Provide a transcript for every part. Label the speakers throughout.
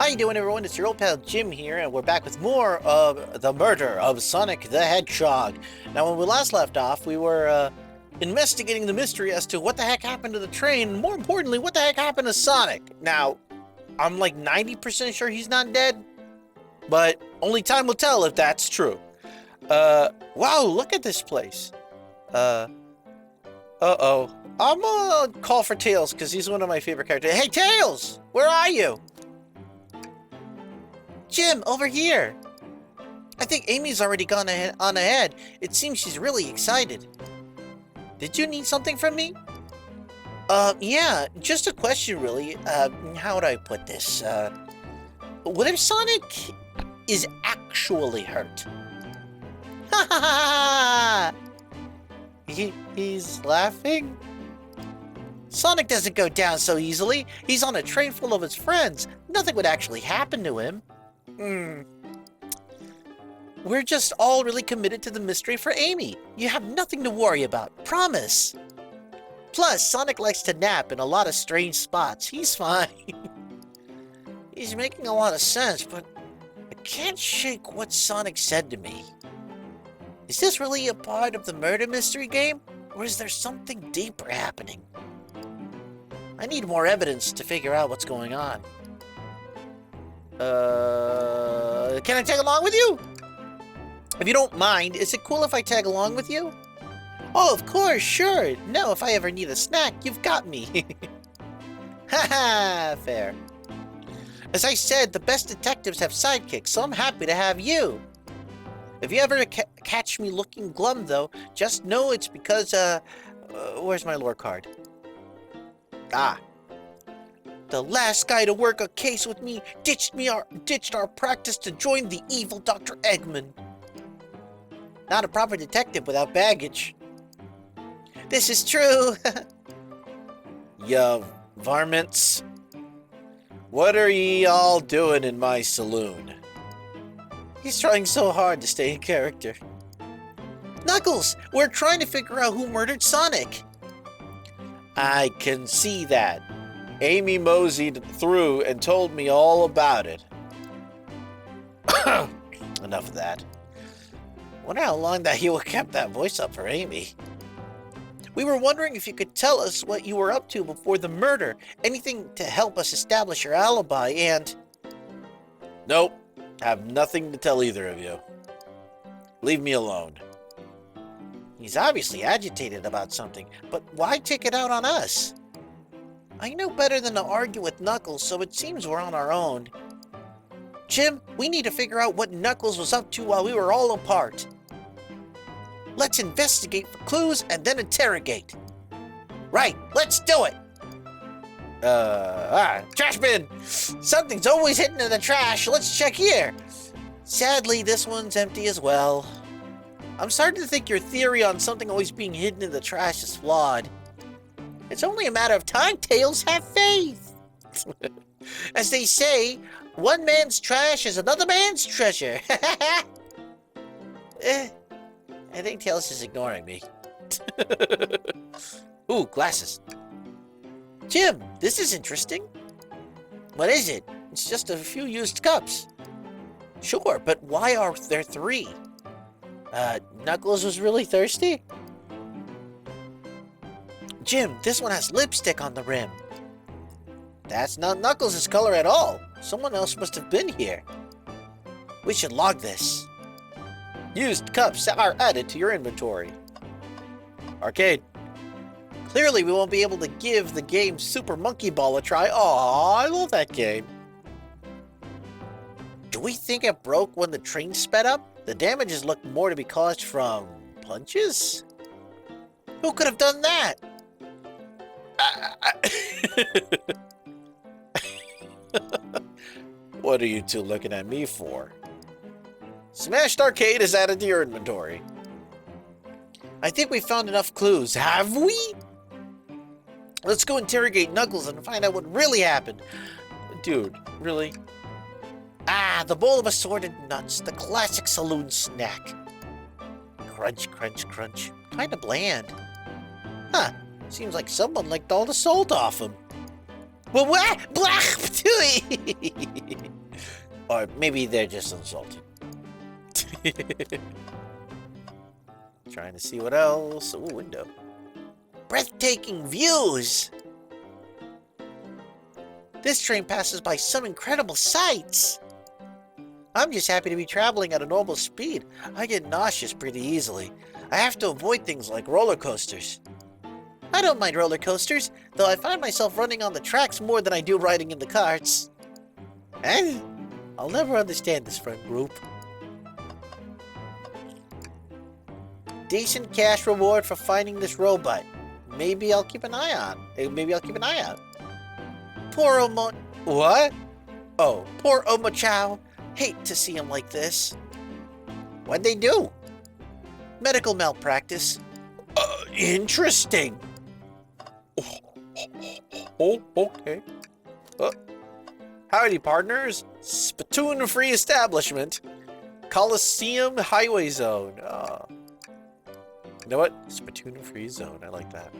Speaker 1: How you doing, everyone? It's your old pal Jim here, and we're back with more of the murder of Sonic the Hedgehog. Now, when we last left off, we were investigating the mystery as to what the heck happened to the train, and more importantly, what the heck happened to Sonic. Now, I'm like 90% sure he's not dead, but only time will tell if that's true. Wow, look at this place. Uh-oh. I'm gonna call for Tails, because he's one of my favorite characters. Hey, Tails! Where are you? Jim, over here! I think Amy's already gone on ahead. It seems she's really excited. Did you need something from me? Yeah, just a question, really. How would I put this? What if Sonic is actually hurt? Ha ha ha! He's laughing? Sonic doesn't go down so easily. He's on a train full of his friends. Nothing would actually happen to him. We're just all really committed to the mystery for Amy. You have nothing to worry about, promise. Plus, Sonic likes to nap in a lot of strange spots. He's fine. He's making a lot of sense, but I can't shake what Sonic said to me. Is this really a part of the murder mystery game, or is there something deeper happening? I need more evidence to figure out what's going on. Can I tag along with you? If you don't mind, is it cool if I tag along with you? Oh, of course, sure. No, if I ever need a snack, you've got me. Haha, fair. As I said, the best detectives have sidekicks, so I'm happy to have you. If you ever catch me looking glum, though, just know it's because, where's my lore card? Ah. The last guy to work a case with me ditched our practice to join the evil Dr. Eggman. Not a proper detective without baggage. This is true. Ya varmints. What are ye all doing in my saloon? He's trying so hard to stay in character. Knuckles, we're trying to figure out who murdered Sonic. I can see that. Amy moseyed through and told me all about it. Enough of that. Wonder how long that you kept that voice up for Amy. We were wondering if you could tell us what you were up to before the murder. Anything to help us establish your alibi and... Nope. Have nothing to tell either of you. Leave me alone. He's obviously agitated about something, but why take it out on us? I know better than to argue with Knuckles, so it seems we're on our own. Jim, we need to figure out what Knuckles was up to while we were all apart. Let's investigate for clues and then interrogate. Right, let's do it! Trash bin! Something's always hidden in the trash. Let's check here. Sadly, this one's empty as well. I'm starting to think your theory on something always being hidden in the trash is flawed. It's only a matter of time, Tails. Have faith. As they say, one man's trash is another man's treasure. I think Tails is ignoring me. Ooh, glasses. Jim, this is interesting. What is it? It's just a few used cups. Sure, but why are there 3? Knuckles was really thirsty? Jim, this one has lipstick on the rim. That's not Knuckles' color at all. Someone else must have been here. We should log this. Used cups are added to your inventory. Arcade. Clearly, we won't be able to give the game Super Monkey Ball a try. Aw, I love that game. Do we think it broke when the train sped up? The damages look more to be caused from punches? Who could have done that? What are you two looking at me for? Smashed Arcade is added to your inventory. I think we found enough clues. Have we? Let's go interrogate Knuckles and find out what really happened. Dude, really? Ah, the bowl of assorted nuts, the classic saloon snack. Crunch, crunch, crunch. Kinda bland. Huh, seems like someone licked all the salt off him. Well, what? Blah! Or maybe they're just insulted. Trying to see what else. Ooh, window. Breathtaking views! This train passes by some incredible sights. I'm just happy to be traveling at a normal speed. I get nauseous pretty easily. I have to avoid things like roller coasters. I don't mind roller coasters, though I find myself running on the tracks more than I do riding in the carts. Eh? I'll never understand this friend group. Decent cash reward for finding this robot. Maybe I'll keep an eye out. Poor Omo... What? Oh, poor Omo-chow. Hate to see him like this. What'd they do? Medical malpractice. Interesting. Oh, okay. Howdy, partners. Spittoon-free establishment. Coliseum Highway Zone. You know what? Spittoon-free zone. I like that.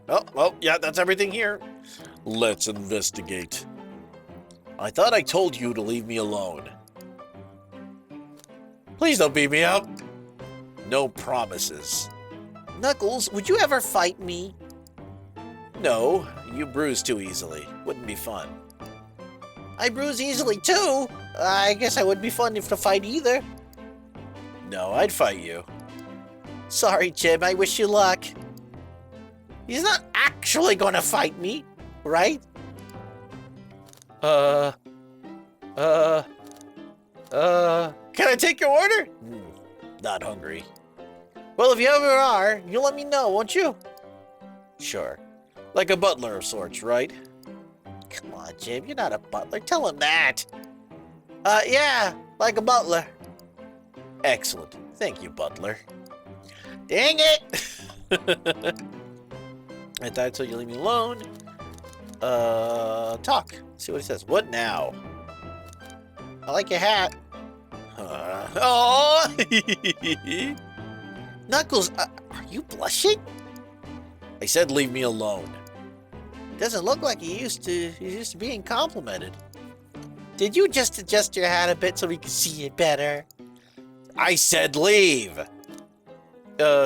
Speaker 1: Oh, yeah, that's everything here. Let's investigate. I thought I told you to leave me alone. Please don't beat me up. No promises. Knuckles, would you ever fight me? No, you bruise too easily. Wouldn't be fun. I bruise easily too. I guess I wouldn't be fun if to fight either. No, I'd fight you. Sorry, Jim. I wish you luck. He's not actually going to fight me, right? Can I take your order? Not hungry. Well, if you ever are, you'll let me know, won't you? Sure. Like a butler of sorts, right? Come on, Jim. You're not a butler. Tell him that. Yeah, like a butler. Excellent. Thank you, butler. Dang it! I thought so. You leave me alone. Talk. See what he says. What now? I like your hat. Oh! Knuckles, are you blushing? I said leave me alone. Doesn't look like he's used to being complimented. Did you just adjust your hat a bit so we can see it better? I said leave.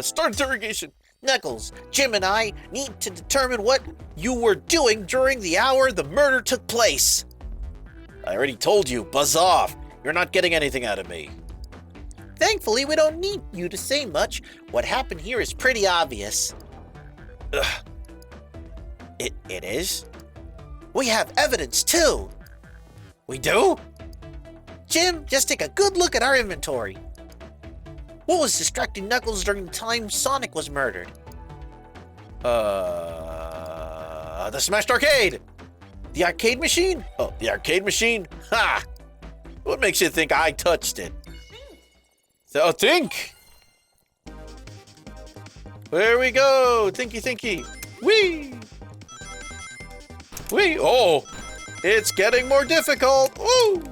Speaker 1: Start interrogation. Knuckles, Jim and I need to determine what you were doing during the hour the murder took place. I already told you, buzz off. You're not getting anything out of me. Thankfully, we don't need you to say much. What happened here is pretty obvious. Ugh. It is? We have evidence, too. We do? Jim, just take a good look at our inventory. What was distracting Knuckles during the time Sonic was murdered? The smashed arcade! The arcade machine? Oh, the arcade machine? Ha! What makes you think I touched it? So think! There we go! Thinky! Whee! Whee! Oh! It's getting more difficult! Woo!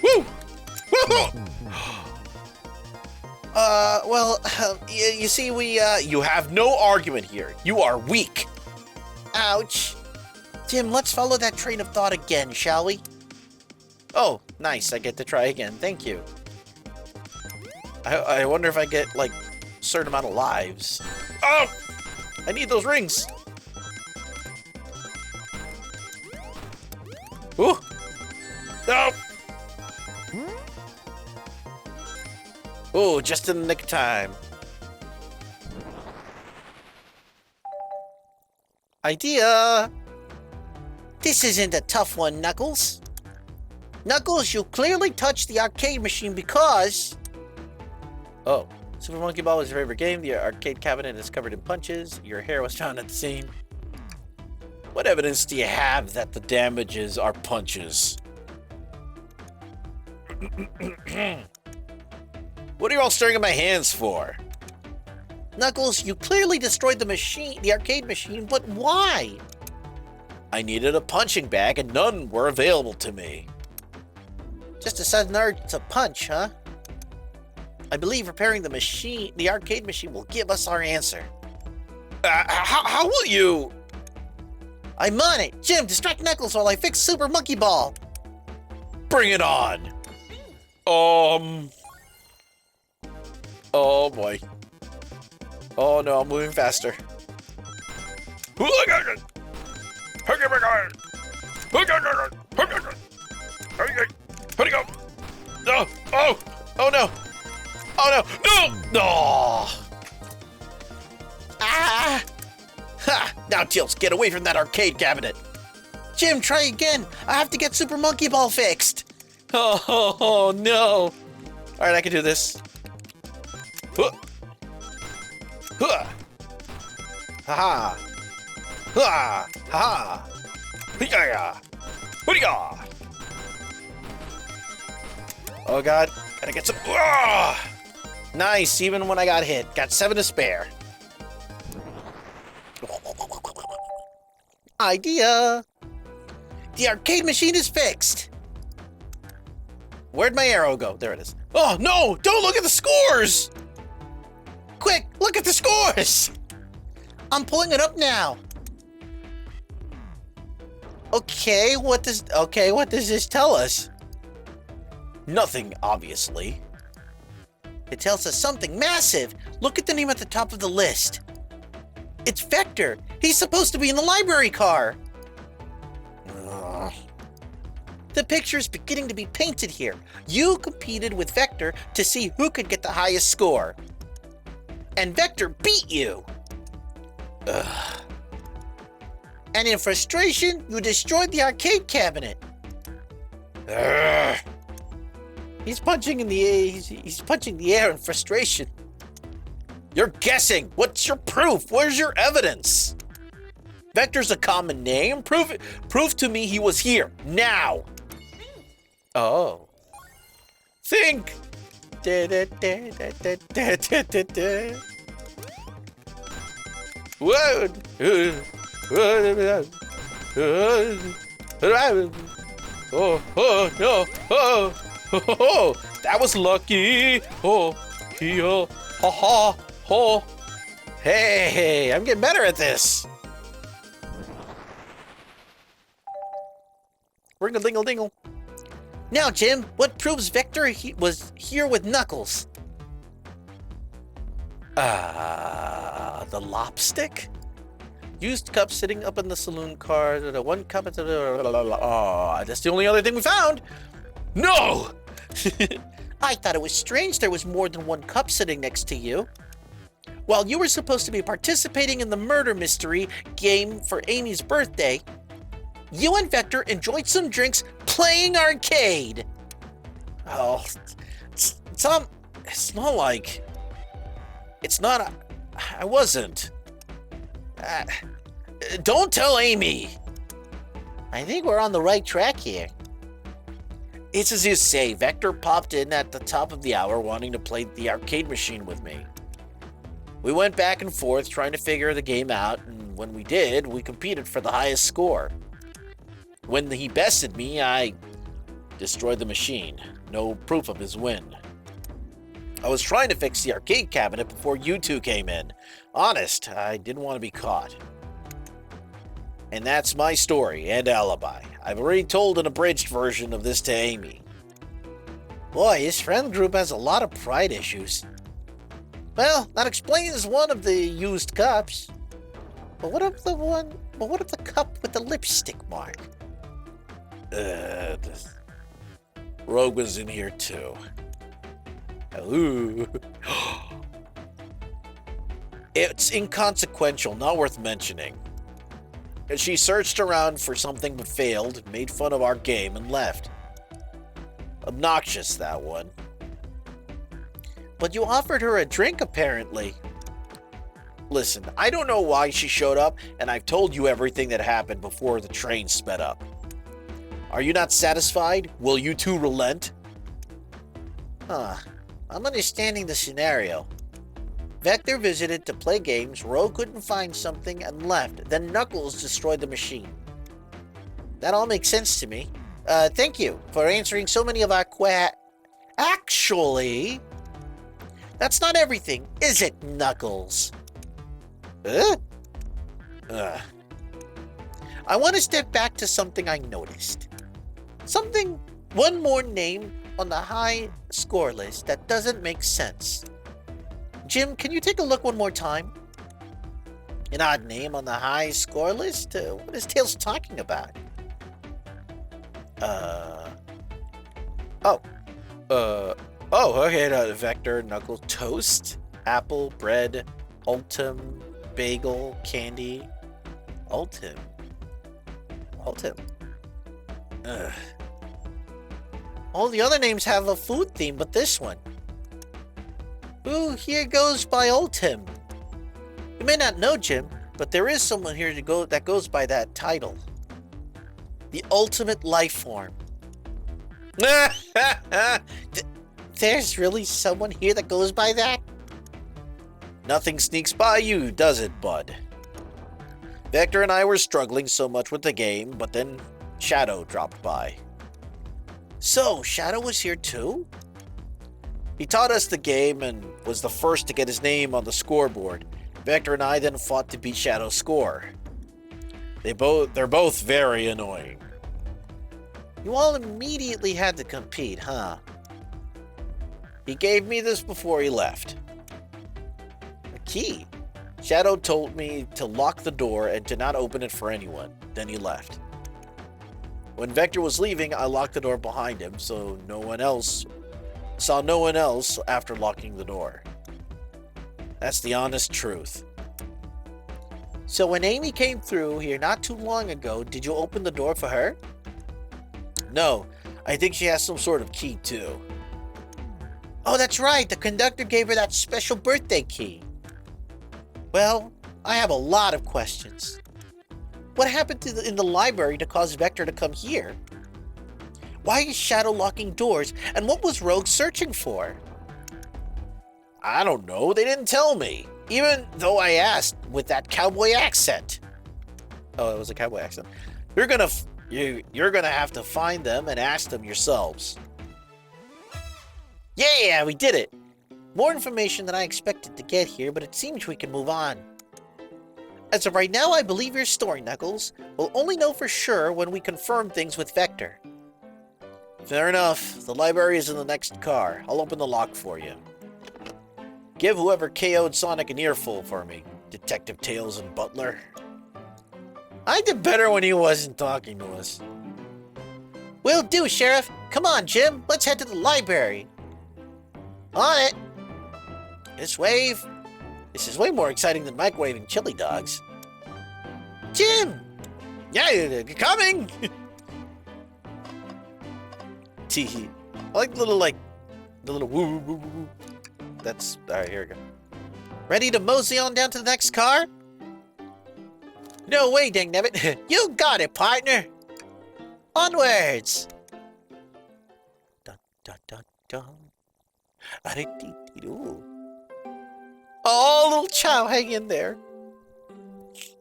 Speaker 1: Woo! Woo! You see, you have no argument here. You are weak. Ouch. Tim, let's follow that train of thought again, shall we? Oh, nice. I get to try again. Thank you. I wonder if I get, like, a certain amount of lives. Oh! I need those rings. Ooh! No! Oh, just in the nick of time. Idea! This isn't a tough one, Knuckles. Knuckles, you clearly touched the arcade machine because... Oh. Super Monkey Ball was your favorite game. The arcade cabinet is covered in punches. Your hair was found at the scene. What evidence do you have that the damages are punches? What are you all staring at my hands for? Knuckles, you clearly destroyed the arcade machine, but why? I needed a punching bag and none were available to me. Just a sudden urge to punch, huh? I believe repairing the arcade machine will give us our answer. How will you? I'm on it! Jim, distract Knuckles while I fix Super Monkey Ball! Bring it on! Oh boy. Oh no, I'm moving faster. Where'd he go? No! Oh! Oh no! Oh no! No! No! Ah! Ha! Now, Tails, get away from that arcade cabinet! Jim, try again! I have to get Super Monkey Ball fixed! Oh no! Alright, I can do this. Huh! Huh! Ha-ha! Ha! Ha! Hee-ya! Hoo-ya! Oh god, gotta get some. Ah! Nice, even when I got hit. Got 7 to spare. Idea! The arcade machine is fixed! Where'd my arrow go? There it is. Oh no! Don't look at the scores! Quick, look at the scores! I'm pulling it up now. Okay, what does this tell us? Nothing, obviously. It tells us something massive. Look at the name at the top of the list. It's Vector. He's supposed to be in the library car. Ugh. The picture is beginning to be painted here. You competed with Vector to see who could get the highest score. And Vector beat you. Ugh. And in frustration, you destroyed the arcade cabinet. Ugh. He's punching in the air. He's punching the air in frustration. You're guessing. What's your proof? Where's your evidence? Vector's a common name. Prove it. Prove to me he was here now. Oh. Think. Whoa. Oh no. Oh, that was lucky. Oh, ha ha, oh. Hey, I'm getting better at this. Ring-a-dingle-dingle. Now, Jim, what proves Vector was here with Knuckles? The lopstick? Used cup sitting up in the saloon car. One cup. That's the only other thing we found. No! I thought it was strange there was more than one cup sitting next to you. While you were supposed to be participating in the murder mystery game for Amy's birthday, you and Vector enjoyed some drinks playing arcade. Oh, it's not like... It's not... I wasn't. Don't tell Amy. I think we're on the right track here. It's as you say, Vector popped in at the top of the hour wanting to play the arcade machine with me. We went back and forth trying to figure the game out, and when we did, we competed for the highest score. When he bested me, I destroyed the machine. No proof of his win. I was trying to fix the arcade cabinet before you two came in. Honest, I didn't want to be caught. And that's my story and alibi. I've already told an abridged version of this to Amy. Boy, his friend group has a lot of pride issues. Well, that explains one of the used cups. But what of the cup with the lipstick mark? Rogue was in here too. Ooh. It's inconsequential, not worth mentioning. She searched around for something but failed, made fun of our game, and left. Obnoxious, that one. But you offered her a drink, apparently. Listen, I don't know why she showed up, and I've told you everything that happened before the train sped up. Are you not satisfied? Will you two relent? I'm understanding the scenario. Vector visited to play games, Rogue couldn't find something and left, then Knuckles destroyed the machine. That all makes sense to me. Thank you for answering so many of our Actually, that's not everything, is it, Knuckles? I want to step back to something I noticed. One more name on the high score list that doesn't make sense. Jim, can you take a look one more time? An odd name on the high score list? What is Tails talking about? Okay, Vector, Knuckle, Toast, Apple, Bread, Ultim, Bagel, Candy, Ultim. Ugh. All the other names have a food theme, but this one. Ooh, here goes by Ultim. You may not know, Jim, but there is someone here that goes by that title. The ultimate life form. There's really someone here that goes by that? Nothing sneaks by you, does it, bud? Vector and I were struggling so much with the game, but then Shadow dropped by. So, Shadow was here too? He taught us the game and was the first to get his name on the scoreboard. Vector and I then fought to beat Shadow's score. They're both very annoying. You all immediately had to compete, huh? He gave me this before he left. A key. Shadow told me to lock the door and to not open it for anyone. Then he left. When Vector was leaving, I locked the door behind him so no one else after locking the door. That's the honest truth. So when Amy came through here not too long ago, did you open the door for her? No, I think she has some sort of key too. Oh, that's right, the conductor gave her that special birthday key. Well, I have a lot of questions. What happened in the library to cause Vector to come here? Why is Shadow locking doors, and what was Rogue searching for? I don't know, they didn't tell me, even though I asked with that cowboy accent. Oh, it was a cowboy accent. You're gonna have to find them and ask them yourselves. Yeah, we did it. More information than I expected to get here, but it seems we can move on. As of right now, I believe your story, Knuckles. We'll only know for sure when we confirm things with Vector. Fair enough. The library is in the next car. I'll open the lock for you. Give whoever KO'd Sonic an earful for me, Detective Tails and Butler. I did better when he wasn't talking to us. Will do, Sheriff. Come on, Jim. Let's head to the library. On it. This is way more exciting than microwaving chili dogs. Jim! Yeah, you're coming! Teehee. I like the little woo woo woo woo. That's, alright, here we go. Ready to mosey on down to the next car? No way, dangnabbit. You got it, partner. Onwards. Dun dun dun dun. Oh, little Chow, hang in there.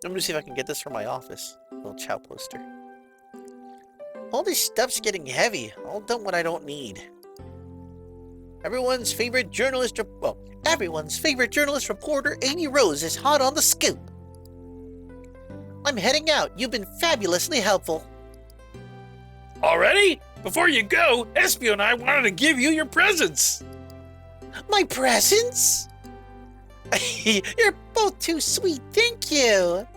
Speaker 1: I'm gonna see if I can get this from my office. Little Chow poster. All this stuff's getting heavy. I'll dump what I don't need. Everyone's favorite journalist reporter, Amy Rose, is hot on the scoop. I'm heading out. You've been fabulously helpful.
Speaker 2: Already? Before you go, Espio and I wanted to give you your presents.
Speaker 1: My presents? You're both too sweet, thank you.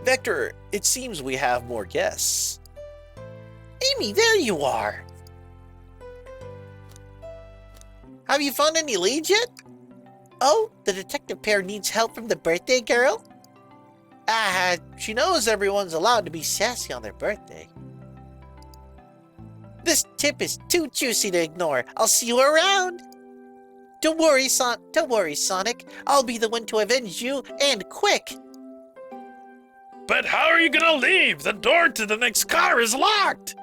Speaker 1: Vector, it seems we have more guests. Amy, there you are. Have you found any leads yet? Oh, the detective pair needs help from the birthday girl? She knows everyone's allowed to be sassy on their birthday. This tip is too juicy to ignore. I'll see you around. Don't worry, Sonic. I'll be the one to avenge you, and quick.
Speaker 2: But how are you gonna leave? The door to the next car is locked.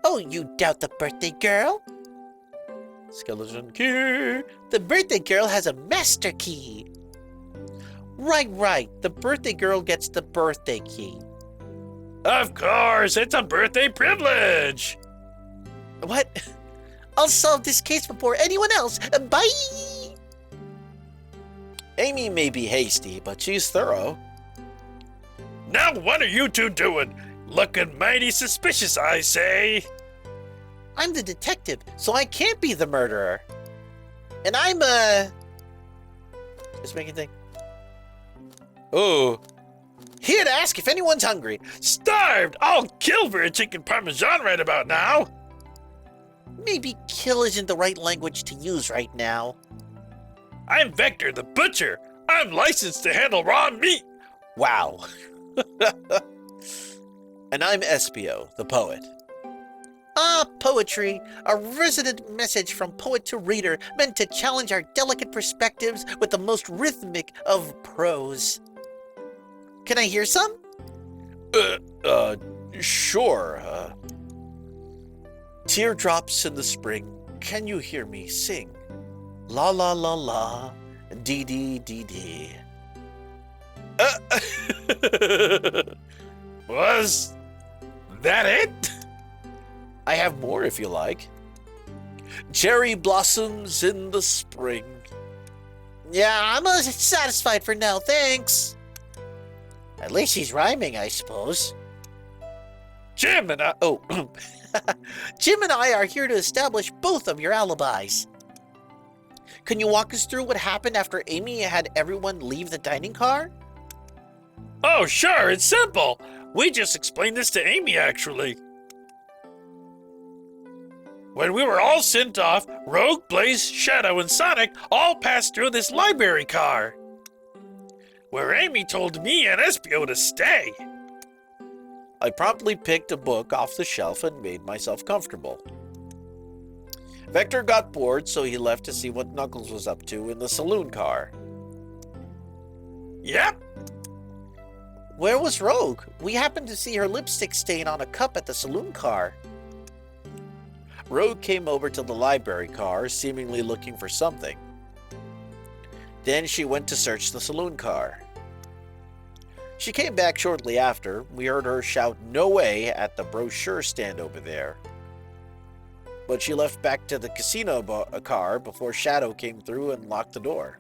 Speaker 1: Oh, you doubt the birthday girl? Skeleton key. The birthday girl has a master key. Right. The birthday girl gets the birthday key.
Speaker 2: Of course, it's a birthday privilege.
Speaker 1: What? I'll solve this case before anyone else. Bye! Amy may be hasty, but she's thorough.
Speaker 2: Now what are you two doing? Looking mighty suspicious, I say.
Speaker 1: I'm the detective, so I can't be the murderer. And I'm, just making thing. Oh. Here to ask if anyone's hungry.
Speaker 2: Starved! I'll kill for a chicken parmesan right about now.
Speaker 1: Maybe kill isn't the right language to use right now.
Speaker 2: I'm Vector the Butcher. I'm licensed to handle raw meat.
Speaker 1: Wow. And I'm Espio, the poet. Ah, poetry, a resonant message from poet to reader, meant to challenge our delicate perspectives with the most rhythmic of prose. Can I hear some? Sure. Teardrops in the spring, can you hear me sing? La la la la, dee dee dee dee.
Speaker 2: Was that it?
Speaker 1: I have more if you like. Cherry blossoms in the spring. Yeah, I'm satisfied for now, thanks. At least he's rhyming, I suppose.
Speaker 2: Jim and I...
Speaker 1: Oh, Jim and I are here to establish both of your alibis. Can you walk us through what happened after Amy had everyone leave the dining car?
Speaker 2: Oh, sure, it's simple. We just explained this to Amy, actually. When we were all sent off, Rogue, Blaze, Shadow, and Sonic all passed through this library car, where Amy told me and Espio to stay.
Speaker 1: I promptly picked a book off the shelf and made myself comfortable. Vector got bored, so he left to see what Knuckles was up to in the saloon car.
Speaker 2: Yep.
Speaker 1: Where was Rogue? We happened to see her lipstick stain on a cup at the saloon car. Rogue came over to the library car, seemingly looking for something. Then she went to search the saloon car. She came back shortly after. We heard her shout, "No way," at the brochure stand over there. But she left back to the casino car before Shadow came through and locked the door.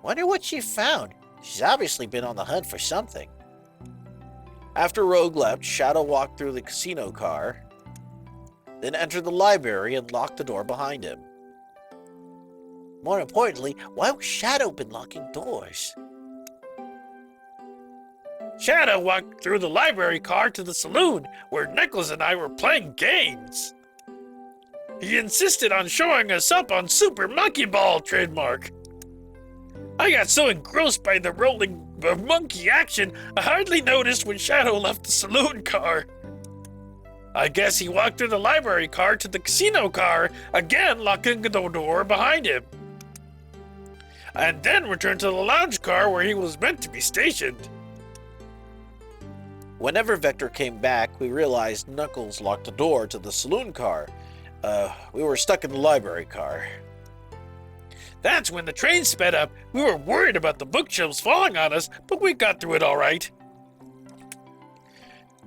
Speaker 1: Wonder what she found. She's obviously been on the hunt for something. After Rogue left, Shadow walked through the casino car, then entered the library and locked the door behind him. More importantly, why would Shadow been locking doors?
Speaker 2: Shadow walked through the library car to the saloon, where Nicholas and I were playing games. He insisted on showing us up on Super Monkey Ball trademark. I got so engrossed by the rolling monkey action, I hardly noticed when Shadow left the saloon car. I guess he walked through the library car to the casino car, again locking the door behind him. And then returned to the lounge car where he was meant to be stationed.
Speaker 1: Whenever Vector came back, we realized Knuckles locked the door to the saloon car. We were stuck in the library car.
Speaker 2: That's when the train sped up. We were worried about the bookshelves falling on us, but we got through it all right.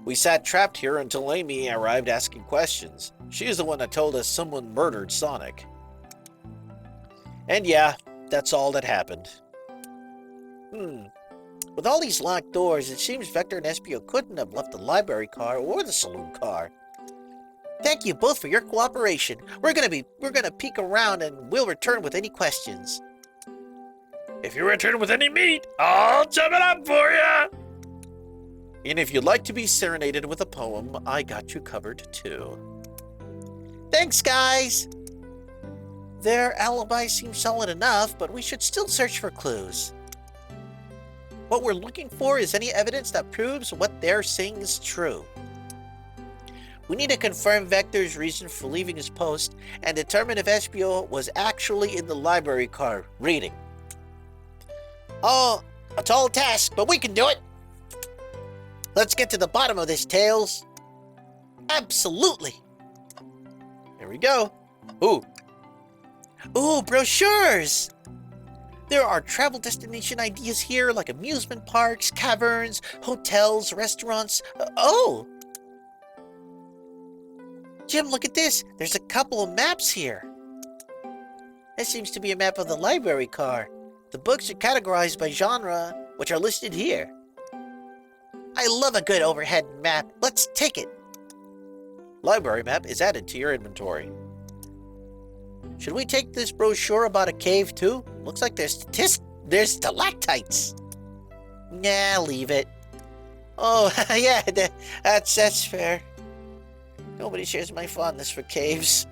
Speaker 1: We sat trapped here until Amy arrived asking questions. She's the one that told us someone murdered Sonic. And yeah, that's all that happened. With all these locked doors, it seems Vector and Espio couldn't have left the library car or the saloon car. Thank you both for your cooperation. We're gonna peek around and we'll return with any questions.
Speaker 2: If you return with any meat, I'll chop it up for you.
Speaker 1: And if you'd like to be serenaded with a poem, I got you covered too. Thanks, guys! Their alibi seems solid enough, but we should still search for clues. What we're looking for is any evidence that proves what they're saying is true. We need to confirm Vector's reason for leaving his post and determine if Espio was actually in the library car reading. Oh, a tall task, but we can do it! Let's get to the bottom of this, Tails. Absolutely. Here we go. Ooh, brochures! There are travel destination ideas here, like amusement parks, caverns, hotels, restaurants. Oh! Jim, look at this. There's a couple of maps here. That seems to be a map of the library car. The books are categorized by genre, which are listed here. I love a good overhead map. Let's take it. Library map is added to your inventory. Should we take this brochure about a cave too? Looks like there's stalactites. Nah, leave it. Oh, yeah, that's fair. Nobody shares my fondness for caves.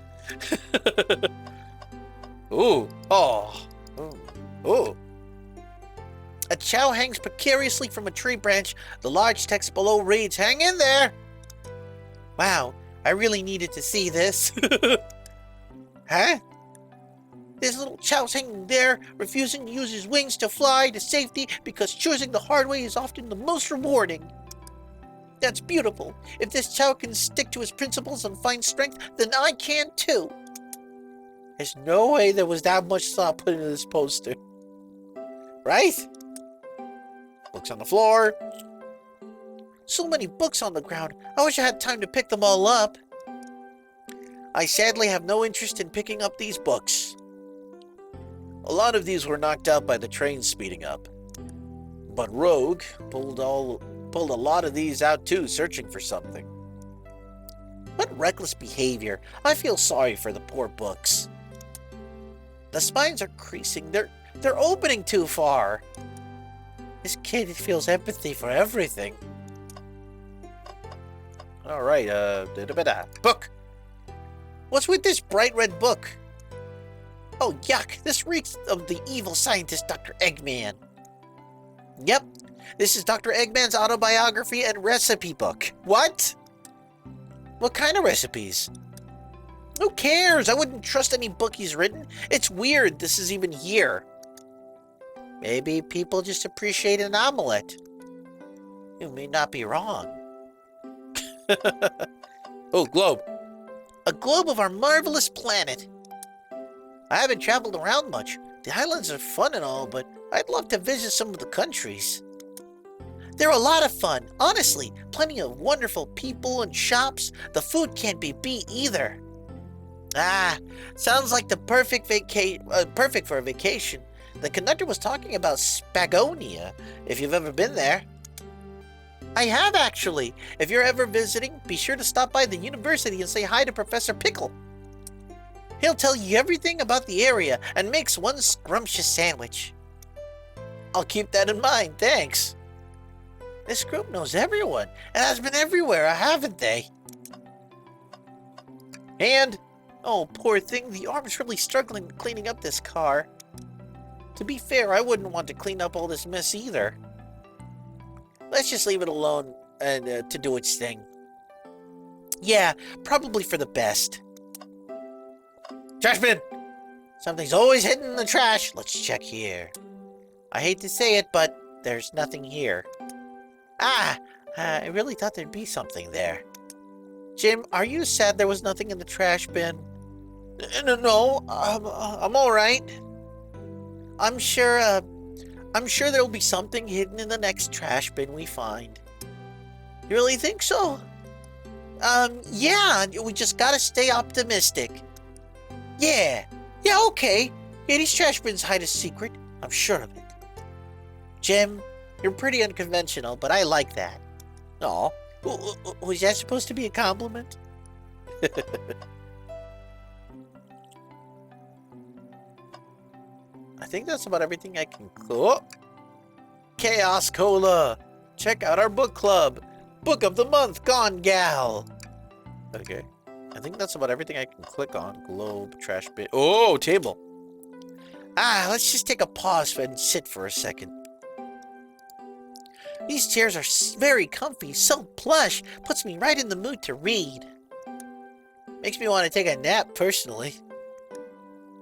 Speaker 1: Ooh, oh, ooh. A chow hangs precariously from a tree branch. The large text below reads, "Hang in there." Wow, I really needed to see this. Huh? This little chow's hanging there, refusing to use his wings to fly to safety because choosing the hard way is often the most rewarding. That's beautiful. If this chow can stick to his principles and find strength, then I can too. There's no way there was that much thought put into this poster. Right? Books on the floor. So many books on the ground. I wish I had time to pick them all up. I sadly have no interest in picking up these books. A lot of these were knocked out by the train speeding up. But Rogue pulled a lot of these out too, searching for something. What reckless behavior. I feel sorry for the poor books. The spines are creasing. They're opening too far. This kid feels empathy for everything. All right, book. What's with this bright red book? Oh, yuck. This reeks of the evil scientist, Dr. Eggman. Yep. This is Dr. Eggman's autobiography and recipe book. What? What kind of recipes? Who cares? I wouldn't trust any book he's written. It's weird this is even here. Maybe people just appreciate an omelet. You may not be wrong. Oh, globe. A globe of our marvelous planet. I haven't traveled around much. The islands are fun and all, but I'd love to visit some of the countries. They're a lot of fun, honestly. Plenty of wonderful people and shops. The food can't be beat either. Ah, sounds like the perfect for a vacation. The conductor was talking about Spagonia, if you've ever been there. I have, actually. If you're ever visiting, be sure to stop by the university and say hi to Professor Pickle. He'll tell you everything about the area and makes one scrumptious sandwich. I'll keep that in mind, thanks. This group knows everyone and has been everywhere, haven't they? And, oh, poor thing, the arm's really struggling cleaning up this car. To be fair, I wouldn't want to clean up all this mess either. Let's just leave it alone and to do its thing. Yeah, probably for the best. Trash bin! Something's always hidden in the trash. Let's check here. I hate to say it, but there's nothing here. Ah, I really thought there'd be something there. Jim, are you sad there was nothing in the trash bin? No, I'm all right. I'm sure there'll be something hidden in the next trash bin we find. You really think so? Yeah, we just gotta stay optimistic. Yeah, okay. Yeah, these trash bins hide a secret. I'm sure of it. Jim, you're pretty unconventional, but I like that. Aw, was that supposed to be a compliment? I think that's about everything I can... Oh! Chaos Cola! Check out our book club! Book of the month, Gone Gal! Okay. I think that's about everything I can click on. Globe, trash bin. Oh, table! Ah, let's just take a pause and sit for a second. These chairs are very comfy, so plush. Puts me right in the mood to read. Makes me want to take a nap, personally.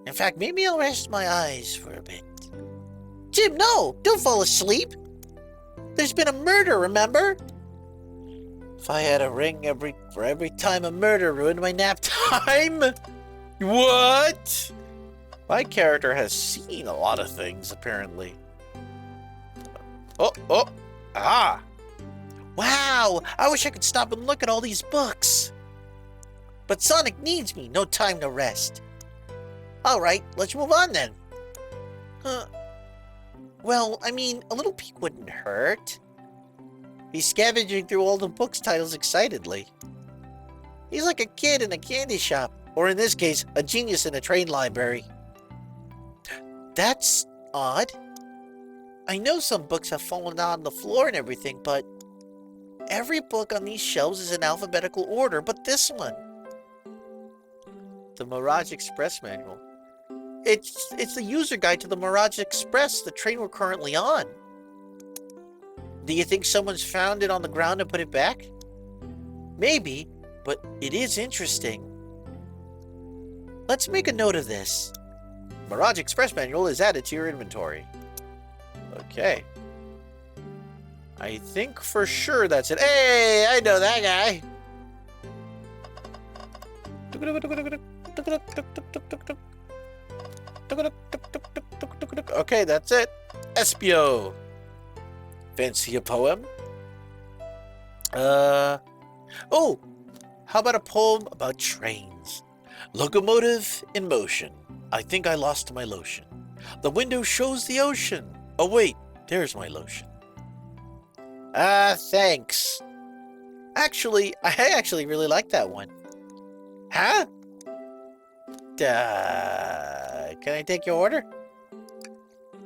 Speaker 1: In fact, maybe I'll rest my eyes for a bit. Jim, no! Don't fall asleep! There's been a murder, remember? If I had a ring for every time a murder ruined my nap time... What? My character has seen a lot of things, apparently. Ah! Wow! I wish I could stop and look at all these books. But Sonic needs me. No time to rest. Alright, let's move on then. Well, I mean, a little peek wouldn't hurt. He's scavenging through all the books titles excitedly. He's like a kid in a candy shop, or in this case, a genius in a train library. That's odd. I know some books have fallen on the floor and everything, but every book on these shelves is in alphabetical order, but this one. The Mirage Express manual. It's the user guide to the Mirage Express, the train we're currently on. Do you think someone's found it on the ground and put it back? Maybe, but it is interesting. Let's make a note of this. Mirage Express manual is added to your inventory. Okay. I think for sure that's it. Hey, I know that guy. Okay, that's it. Espio. Fancy a poem? Oh, how about a poem about trains? Locomotive in motion. I think I lost my lotion. The window shows the ocean. Oh wait, there's my lotion. Thanks. Actually, I actually really like that one. Huh? Can I take your order?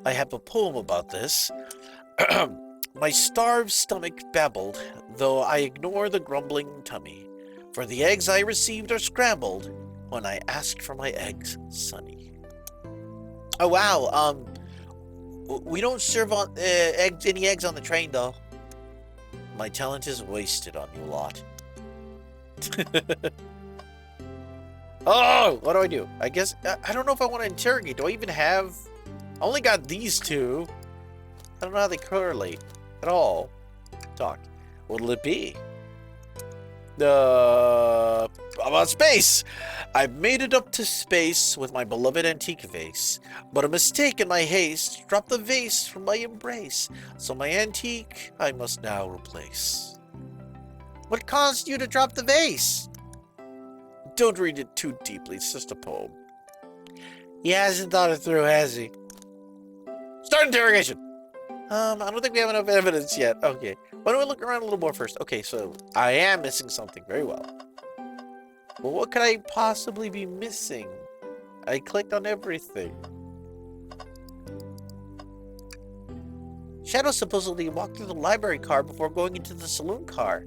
Speaker 1: I have a poem about this. My starved stomach babbled, though I ignore the grumbling tummy. For the eggs I received are scrambled when I asked for my eggs, Sonny. Oh wow, we don't serve on any eggs on the train though. My talent is wasted on you lot. Oh, what do? I guess, I don't know if I want to interrogate. Do I even have... I only got these two. I don't know how they correlate at all. Talk. What'll it be? About space. I've made it up to space with my beloved antique vase. But a mistake in my haste dropped the vase from my embrace. So my antique I must now replace. What caused you to drop the vase? Don't read it too deeply, it's just a poem. He hasn't thought it through, has he? Start interrogation! I don't think we have enough evidence yet. Okay, why don't we look around a little more first? Okay, so I am missing something. Very well. Well, what could I possibly be missing? I clicked on everything. Shadow supposedly walked through the library car before going into the saloon car.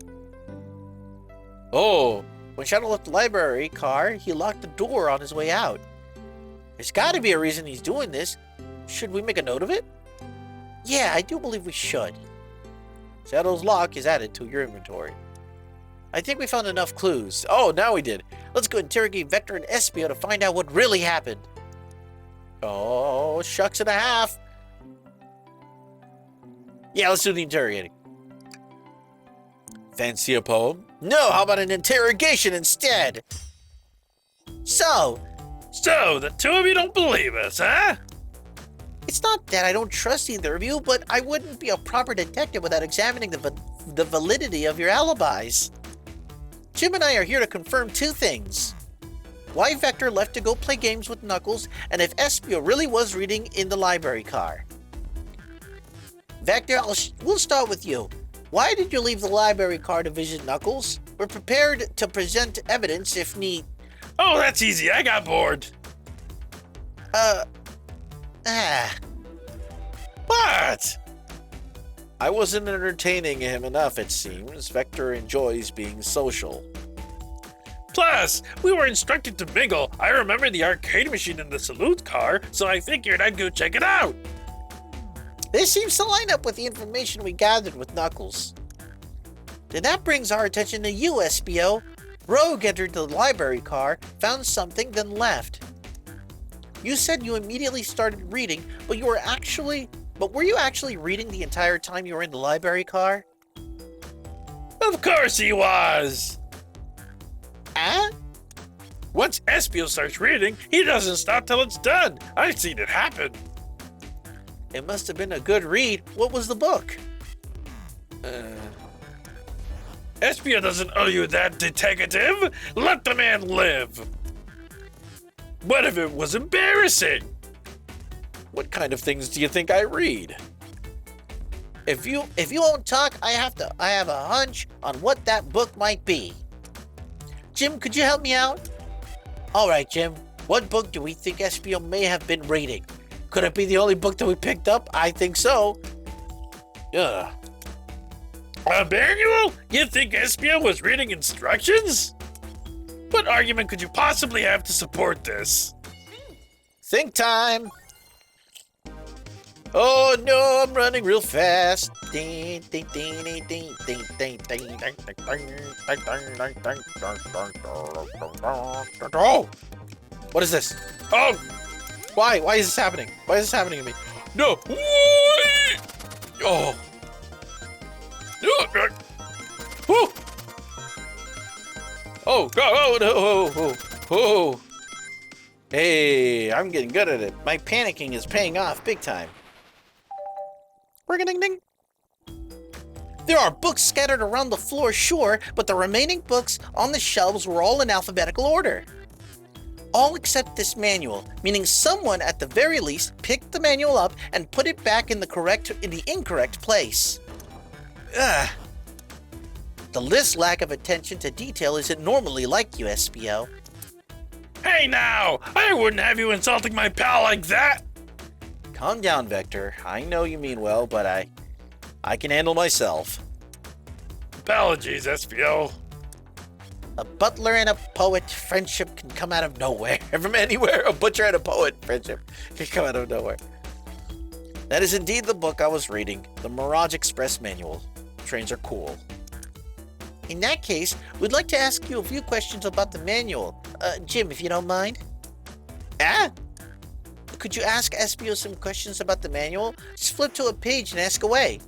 Speaker 1: Oh, when Shadow left the library car, he locked the door on his way out. There's got to be a reason he's doing this. Should we make a note of it? Yeah, I do believe we should. Shadow's lock is added to your inventory. I think we found enough clues. Oh, now we did. Let's go interrogate Vector and Espio to find out what really happened. Oh, shucks and a half. Yeah, let's do the interrogating. Fancy a poem? No, how about an interrogation instead? So,
Speaker 2: the two of you don't believe us, huh?
Speaker 1: it's not that I don't trust either of you, but I wouldn't be a proper detective without examining the validity of your alibis. Jim and I are here to confirm two things. Why Vector left to go play games with Knuckles, and if Espio really was reading in the library car. Vector, we'll start with you. Why did you leave the library car to visit Knuckles? We're prepared to present evidence if need.
Speaker 2: Oh, that's easy. I got bored. What?
Speaker 1: I wasn't entertaining him enough, it seems. Vector enjoys being social.
Speaker 2: Plus, we were instructed to mingle. I remember the arcade machine in the saloon car, so I figured I'd go check it out.
Speaker 1: This seems to line up with the information we gathered with Knuckles. Then that brings our attention to you, Espio. Rogue entered the library car, found something, then left. You said you immediately started reading, but were you actually reading the entire time you were in the library car?
Speaker 2: Of course he was.
Speaker 1: Huh?
Speaker 2: Once Espio starts reading, he doesn't stop till it's done. I've seen it happen.
Speaker 1: It must have been a good read. What was the book?
Speaker 2: Espio doesn't owe you that, detective. Let the man live. What if it was embarrassing?
Speaker 1: What kind of things do you think I read? If you won't talk, I have a hunch on what that book might be. Jim, could you help me out? All right, Jim. What book do we think Espio may have been reading? Could it be the only book that we picked up? I think so. Ugh.
Speaker 2: A manual? You think Espio was reading instructions? What argument could you possibly have to support this?
Speaker 1: Think time. Oh no, I'm running real fast. Ding, ding, ding, ding, ding, ding, ding, ding, ding. Oh! What is this?
Speaker 2: Oh!
Speaker 1: Why? Why is this happening? Why is this happening to me?
Speaker 2: No! Why? Oh!
Speaker 1: Whew. Oh, oh, no, oh, oh. Hey, I'm getting good at it. My panicking is paying off big time. Ring-a-ding-ding. There are books scattered around the floor, sure, but the remaining books on the shelves were all in alphabetical order. All except this manual, meaning someone at the very least picked the manual up and put it back in the incorrect place. Ugh. The list's lack of attention to detail isn't normally like you, Espio.
Speaker 2: Hey now! I wouldn't have you insulting my pal like that!
Speaker 1: Calm down, Vector. I know you mean well, but I can handle myself.
Speaker 2: Apologies, Espio.
Speaker 1: A butler and a poet, friendship can come out of nowhere. From anywhere, a butcher and a poet, friendship can come out of nowhere. That is indeed the book I was reading, the Mirage Express Manual. Trains are cool. In that case, we'd like to ask you a few questions about the manual. Jim, if you don't mind. Ah? Could you ask Espio some questions about the manual? Just flip to a page and ask away.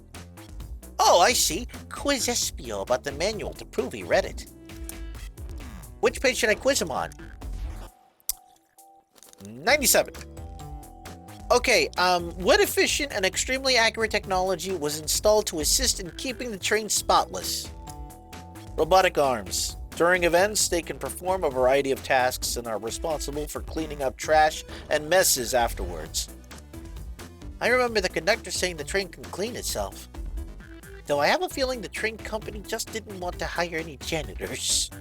Speaker 1: Oh, I see. Quiz Espio about the manual to prove he read it. Which page should I quiz him on? 97. Okay, what efficient and extremely accurate technology was installed to assist in keeping the train spotless? Robotic arms. During events, they can perform a variety of tasks and are responsible for cleaning up trash and messes afterwards. I remember the conductor saying the train can clean itself. Though I have a feeling the train company just didn't want to hire any janitors.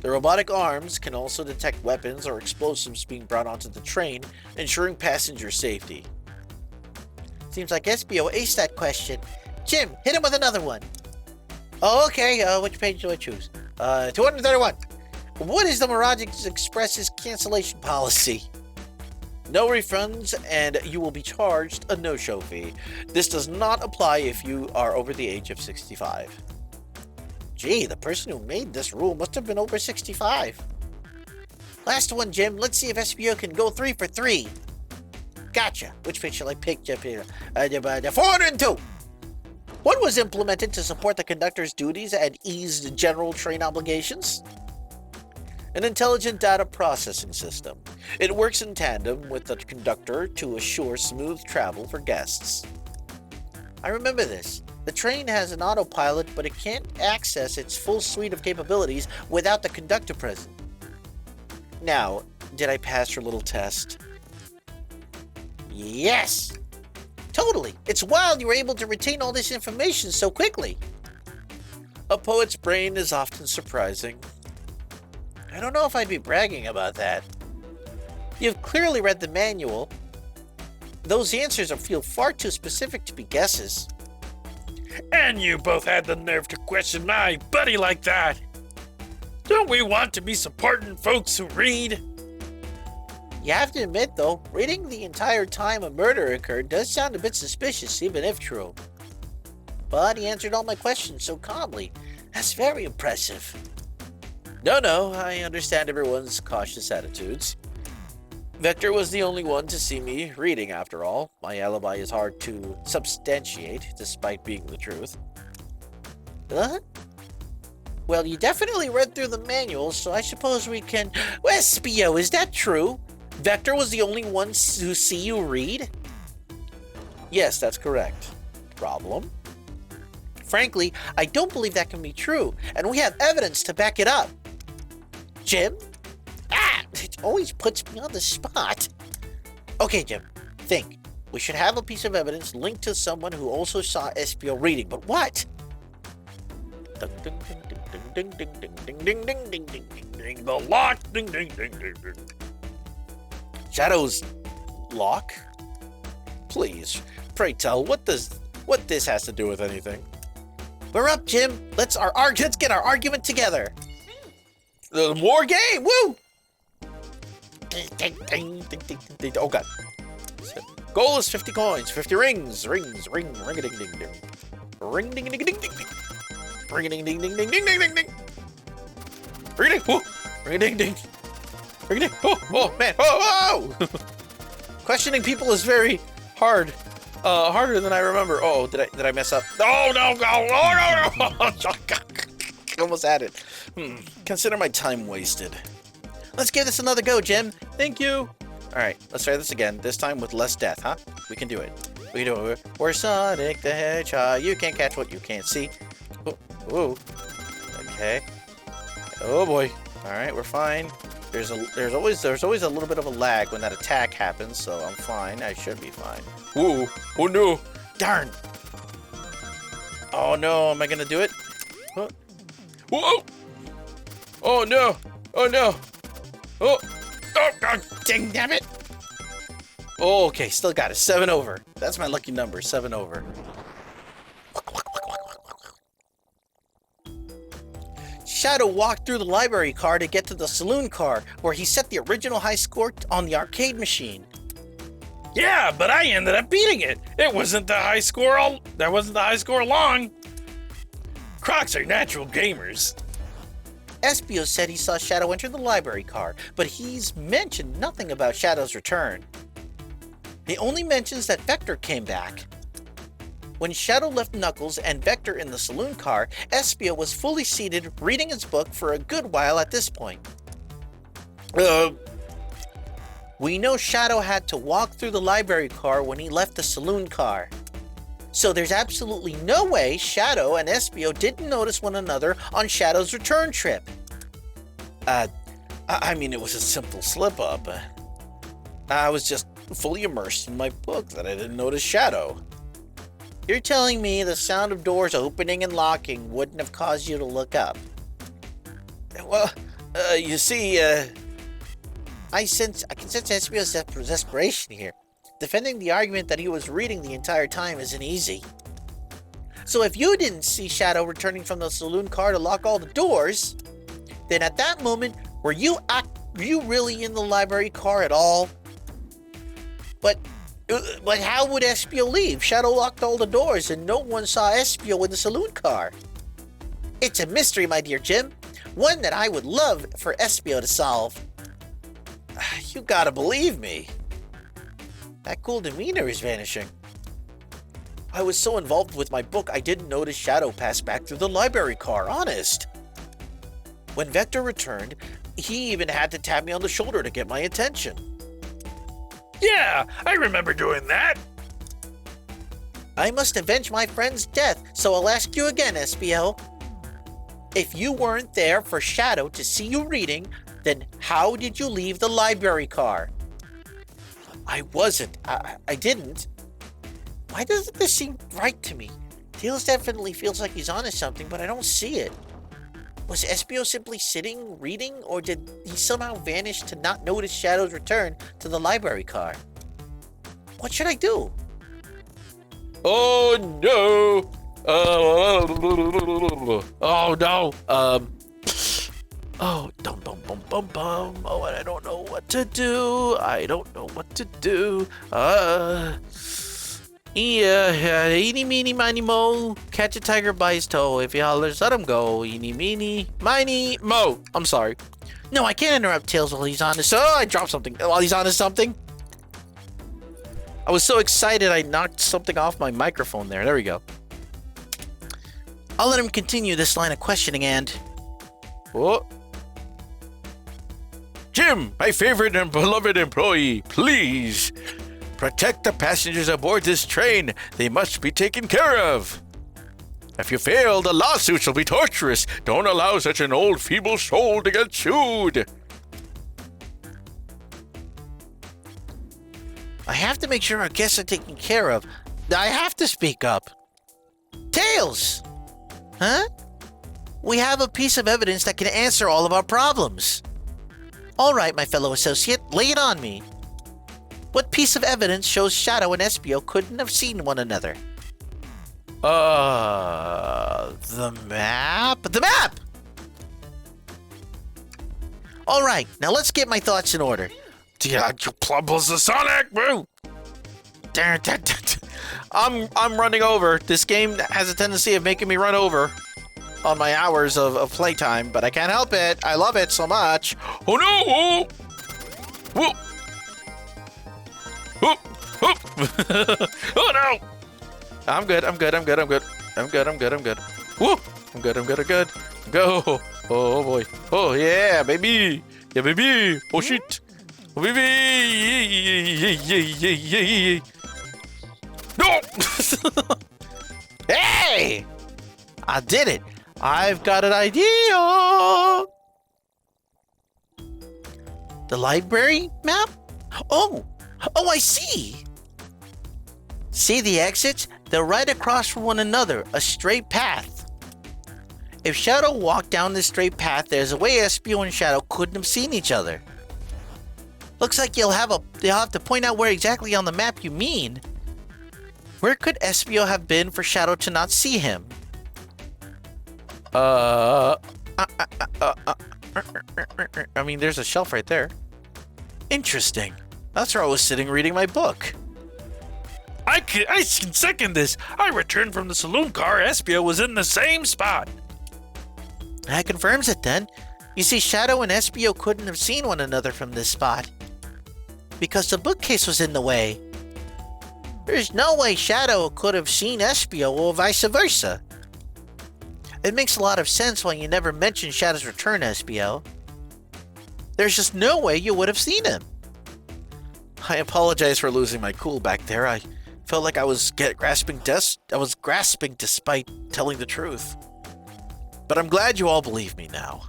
Speaker 1: The robotic arms can also detect weapons or explosives being brought onto the train, ensuring passenger safety. Seems like Espio aced that question. Jim, hit him with another one. Oh, okay. Which page do I choose? 231. What is the Mirage Express's cancellation policy? No refunds, and you will be charged a no-show fee. This does not apply if you are over the age of 65. Gee, the person who made this rule must have been over 65. Last one, Jim. Let's see if Espio can go 3 for 3. Gotcha. Which page shall I pick, Jim? 402. What was implemented to support the conductor's duties and ease the general train obligations? An intelligent data processing system. It works in tandem with the conductor to assure smooth travel for guests. I remember this. The train has an autopilot, but it can't access its full suite of capabilities without the conductor present. Now, did I pass your little test? Yes! Totally! It's wild you were able to retain all this information so quickly. A poet's brain is often surprising. I don't know if I'd be bragging about that. You've clearly read the manual. Those answers feel far too specific to be guesses.
Speaker 2: And you both had the nerve to question my buddy like that. Don't we want to be supporting folks who read?
Speaker 1: You have to admit, though, reading the entire time a murder occurred does sound a bit suspicious, even if true. But he answered all my questions so calmly. That's very impressive. No, I understand everyone's cautious attitudes. Vector was the only one to see me reading, after all. My alibi is hard to substantiate, despite being the truth. What? Well, you definitely read through the manual, so I suppose we can... Espio, is that true? Vector was the only one who see you read? Yes, that's correct. Problem? Frankly, I don't believe that can be true, and we have evidence to back it up. Jim? It always puts me on the spot. Okay, Jim, think. We should have a piece of evidence linked to someone who also saw Espio reading. But what?
Speaker 2: Ding, ding, ding, ding, ding, ding, ding, ding, ding, ding, ding, ding, the lock. Ding, ding, ding, ding, ding.
Speaker 1: Shadow's lock? Please, pray tell, what this has to do with anything? We're up, Jim. Let's get our argument together. More game, woo! Oh god. Goal is 50 coins, 50 rings, ring, ring a ding ding ding. Ring ding ding ding ding ding. Ring a ding ding ding ding ding ding ding ding. Ring a ding, whoa, ring a ding ding. Ring a ding, oh man, oh! Questioning people is very hard. Harder than I remember. Oh, did I mess up? Oh no, almost had it. Consider my time wasted. Let's give this another go, Jim. Thank you. All right, let's try this again. This time with less death, huh? We can do it. We can do it. We're Sonic the Hedgehog. You can't catch what you can't see. Ooh. Okay. Oh boy. All right, we're fine. There's always a little bit of a lag when that attack happens, so I'm fine. I should be fine. Whoa. Oh no. Darn. Oh no. Am I gonna do it? Huh? Whoa. Oh no. Oh no. Oh. Oh god. Dang damn it. Oh, okay. Still got it. 7 over. That's my lucky number. 7 over. Shadow walked through the library car to get to the saloon car, where he set the original high score on the arcade machine.
Speaker 2: Yeah, but I ended up beating it. That wasn't the high score long. Crocs are natural gamers.
Speaker 1: Espio said he saw Shadow enter the library car, but he's mentioned nothing about Shadow's return. He only mentions that Vector came back. When Shadow left Knuckles and Vector in the saloon car, Espio was fully seated reading his book for a good while at this point. We know Shadow had to walk through the library car when he left the saloon car. So there's absolutely no way Shadow and Espio didn't notice one another on Shadow's return trip. I mean, it was a simple slip-up. I was just fully immersed in my book that I didn't notice Shadow. You're telling me the sound of doors opening and locking wouldn't have caused you to look up? Well, you see, I can sense Espio's desperation here. Defending the argument that he was reading the entire time isn't easy. So if you didn't see Shadow returning from the saloon car to lock all the doors, then at that moment, were you really in the library car at all? But how would Espio leave? Shadow locked all the doors and no one saw Espio in the saloon car. It's a mystery, my dear Jim. One that I would love for Espio to solve. You gotta believe me. That cool demeanor is vanishing. I was so involved with my book, I didn't notice Shadow pass back through the library car, honest. When Vector returned, he even had to tap me on the shoulder to get my attention.
Speaker 2: Yeah, I remember doing that.
Speaker 1: I must avenge my friend's death, so I'll ask you again, Espio. If you weren't there for Shadow to see you reading, then how did you leave the library car? I wasn't. I didn't. Why doesn't this seem right to me? Tails definitely feels like he's onto something, but I don't see it. Was Espio simply sitting, reading, or did he somehow vanish to not notice Shadow's return to the library car? What should I do?
Speaker 3: Oh no! Oh no! Oh, dum bum bum bum bum. Oh, and I don't know what to do. Yeah, eeny, meeny, miny, mo. Catch a tiger by his toe. If he hollers, let him go. Eeny, meeny, miny, mo. I'm sorry.
Speaker 1: No, I can't interrupt Tails while he's on this. Oh, I dropped something. While he's on to something. I was so excited I knocked something off my microphone there. There we go. I'll let him continue this line of questioning and...
Speaker 3: Oh. Jim, my favorite and beloved employee, please. Protect the passengers aboard this train. They must be taken care of. If you fail, the lawsuits will be torturous. Don't allow such an old, feeble soul to get sued.
Speaker 1: I have to make sure our guests are taken care of. I have to speak up. Tails! Huh? We have a piece of evidence that can answer all of our problems. All right, my fellow associate, lay it on me. What piece of evidence shows Shadow and Espio couldn't have seen one another? The map? The map! All right, now let's get my thoughts in order.
Speaker 2: Yeah, you plumbles the Sonic, bro.
Speaker 3: I'm running over. This game has a tendency of making me run over on my hours of playtime, but I can't help it. I love it so much. Oh no! Whoa! Whoop! Whoop!
Speaker 2: Oh no!
Speaker 3: I'm good. Woo! I'm good. Go! Oh boy. Oh yeah, baby! Yeah, baby! Oh shit! Oh baby! Yeah. No!
Speaker 1: Hey! I did it. I've got an idea. The library map? Oh, I see. See the exits? They're right across from one another, a straight path. If Shadow walked down this straight path, there's a way Espio and Shadow couldn't have seen each other. Looks like they'll have to point out where exactly on the map you mean. Where could Espio have been for Shadow to not see him? I
Speaker 3: mean, there's a shelf right there.
Speaker 1: Interesting. That's where I was sitting reading my book.
Speaker 2: I can second this. I returned from the saloon car. Espio was in the same spot.
Speaker 1: That confirms it then. You see, Shadow and Espio couldn't have seen one another from this spot, because the bookcase was in the way. There's no way Shadow could have seen Espio or vice versa. It makes a lot of sense why you never mentioned Shadow's return, Espio. There's just no way you would have seen him.
Speaker 3: I apologize for losing my cool back there. I felt like I was grasping despite telling the truth. But I'm glad you all believe me now.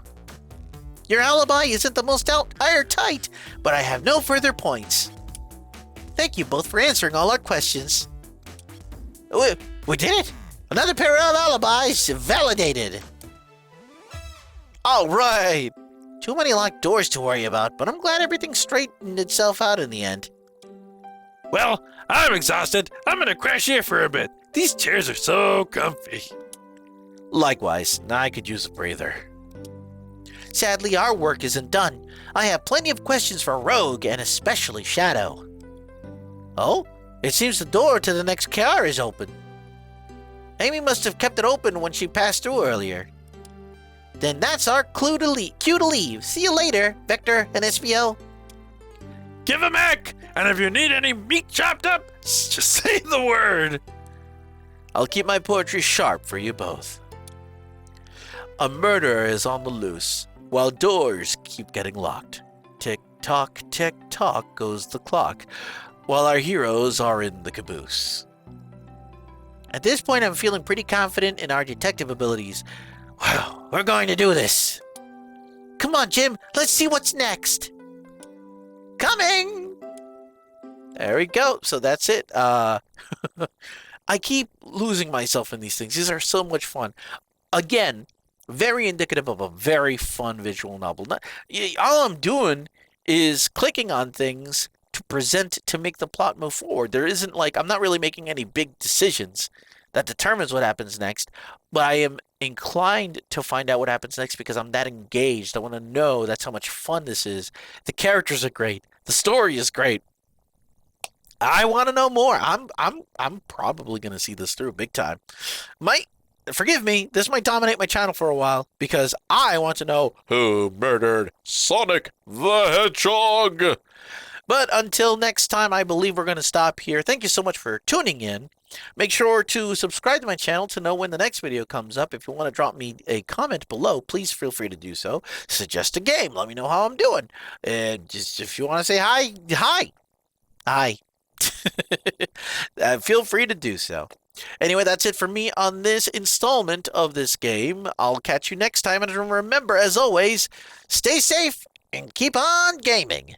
Speaker 1: Your alibi isn't the most airtight, but I have no further points. Thank you both for answering all our questions. We did it! Another pair of alibis validated.
Speaker 3: All right!
Speaker 1: Too many locked doors to worry about, but I'm glad everything straightened itself out in the end.
Speaker 2: Well, I'm exhausted. I'm gonna crash here for a bit. These chairs are so comfy.
Speaker 3: Likewise, I could use a breather.
Speaker 1: Sadly, our work isn't done. I have plenty of questions for Rogue and especially Shadow. Oh, it seems the door to the next car is open. Amy must have kept it open when she passed through earlier. Then that's our cue to leave. See you later, Vector and Espio.
Speaker 2: Give a Mac, and if you need any meat chopped up, just say the word.
Speaker 3: I'll keep my poetry sharp for you both. A murderer is on the loose, while doors keep getting locked. Tick-tock goes the clock, while our heroes are in the caboose.
Speaker 1: At this point, I'm feeling pretty confident in our detective abilities. Well, we're going to do this. Come on, Jim, let's see what's next. Coming!
Speaker 3: There we go. So that's it. I keep losing myself in these things. These are so much fun. Again, very indicative of a very fun visual novel. All I'm doing is clicking on things to present to make the plot move forward. There isn't I'm not really making any big decisions that determines what happens next, but I am inclined to find out what happens next because I'm that engaged. I want to know. That's how much fun this is. The characters are great. The story is great. I want to know more. I'm probably going to see this through big time. Forgive me, this might dominate my channel for a while because I want to know who murdered Sonic the Hedgehog. But until next time, I believe we're going to stop here. Thank you so much for tuning in. Make sure to subscribe to my channel to know when the next video comes up. If you want to drop me a comment below, please feel free to do so. Suggest a game. Let me know how I'm doing. And just if you want to say hi. Feel free to do so. Anyway, that's it for me on this installment of this game. I'll catch you next time. And remember, as always, stay safe and keep on gaming.